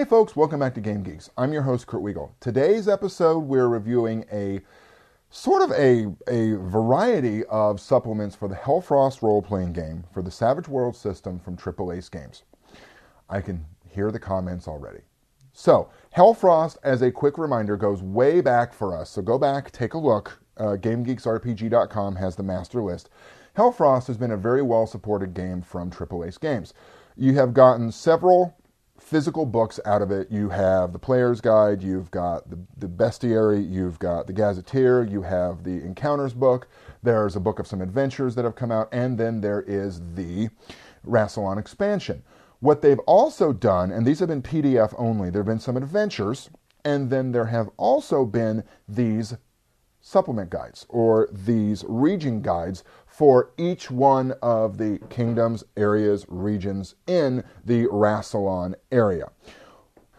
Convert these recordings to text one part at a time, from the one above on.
Hey folks, welcome back to Game Geeks. I'm your host, Kurt Wiegel. Today's episode, we're reviewing a variety of supplements for the HellFrost role-playing game for the Savage Worlds system from AAA Games. I can hear the comments already. So, HellFrost, as a quick reminder, goes way back for us. So go back, take a look. GameGeeksRPG.com has the master list. HellFrost has been a very well-supported game from AAA Games. You have gotten several physical books out of it. You have the Player's Guide, you've got the Bestiary, you've got the Gazetteer, you have the Encounters book, there's a book of some adventures that have come out, and then there is the Rassilon expansion. What they've also done, and these have been PDF only, there have been some adventures, and then there have also been these supplement guides, or these region guides for each one of the kingdoms, areas, regions in the Rassilon area.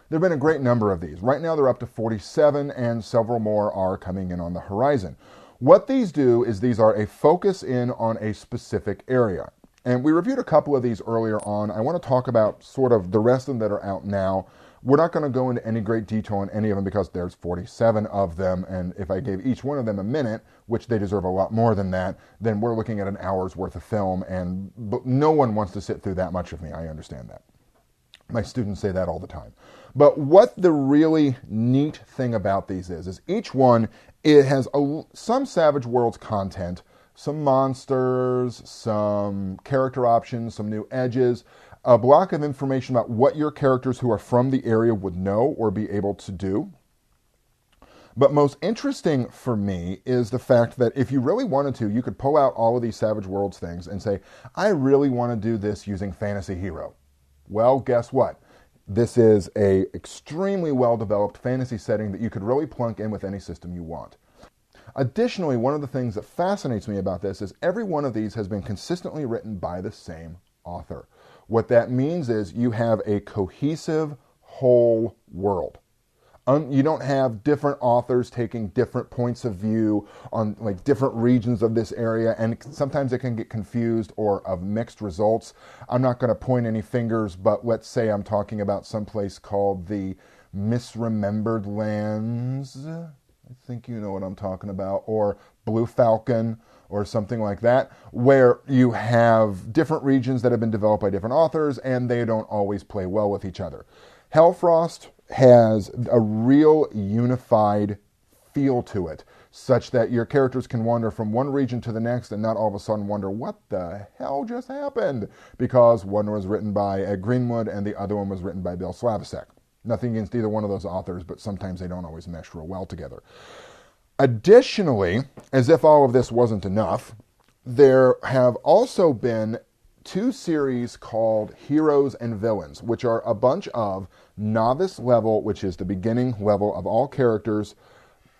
There have been a great number of these. Right now they're up to 47, and several more are coming in on the horizon. What these do is these are a focus in on a specific area. And we reviewed a couple of these earlier on. I want to talk about sort of the rest of them that are out now. We're not going to go into any great detail on any of them because there's 47 of them, and if I gave each one of them a minute, which they deserve a lot more than that, then we're looking at an hour's worth of film, and no one wants to sit through that much of me. I understand that. My students say that all the time. But what the really neat thing about these is each one, it has some Savage Worlds content, some monsters, some character options, some new edges, a block of information about what your characters who are from the area would know or be able to do. But most interesting for me is the fact that if you really wanted to, you could pull out all of these Savage Worlds things and say, I really want to do this using Fantasy Hero. Well, guess what? This is an extremely well-developed fantasy setting that you could really plunk in with any system you want. Additionally, one of the things that fascinates me about this is every one of these has been consistently written by the same author. What that means is you have a cohesive whole world. You don't have different authors taking different points of view on like different regions of this area, and sometimes it can get confused or of mixed results. I'm not going to point any fingers, but let's say I'm talking about someplace called the Misremembered Lands. I think you know what I'm talking about, or Blue Falcon, or something like that, where you have different regions that have been developed by different authors, and they don't always play well with each other. HellFrost has a real unified feel to it, such that your characters can wander from one region to the next and not all of a sudden wonder, what the hell just happened? Because one was written by Ed Greenwood and the other one was written by Bill Slavicsek. Nothing against either one of those authors, but sometimes they don't always mesh real well together. Additionally, as if all of this wasn't enough, there have also been two series called Heroes and Villains, which are a bunch of novice level, which is the beginning level of all characters,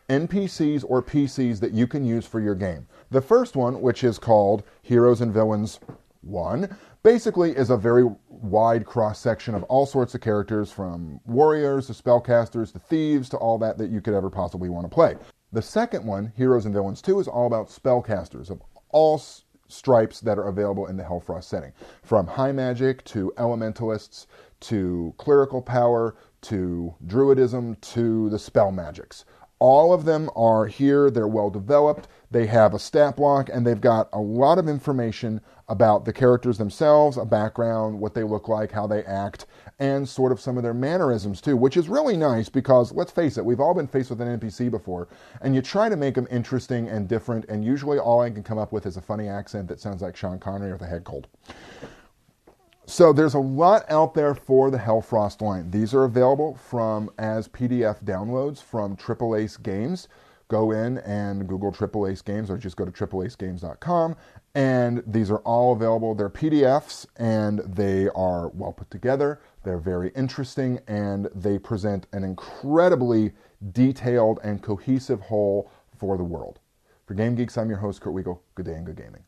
NPCs or PCs that you can use for your game. The first one, which is called Heroes and Villains 1, basically is a very wide cross-section of all sorts of characters, from warriors to spellcasters to thieves to all that you could ever possibly want to play. The second one, Heroes and Villains 2, is all about spellcasters of all stripes that are available in the HellFrost setting, from high magic to elementalists to clerical power to druidism to the spell magics. All of them are here. They're well developed. They have a stat block, and they've got a lot of information about the characters themselves, a background, what they look like, how they act, and sort of some of their mannerisms too, which is really nice because, let's face it, we've all been faced with an NPC before, and you try to make them interesting and different, and usually all I can come up with is a funny accent that sounds like Sean Connery with a head cold. So there's a lot out there for the HellFrost line. These are available as PDF downloads from AAA Games. Go in and Google AAA Games or just go to AAAgames.com, and these are all available. They're PDFs, and they are well put together. They're very interesting, and they present an incredibly detailed and cohesive whole for the world. For Game Geeks, I'm your host, Kurt Wiegel. Good day and good gaming.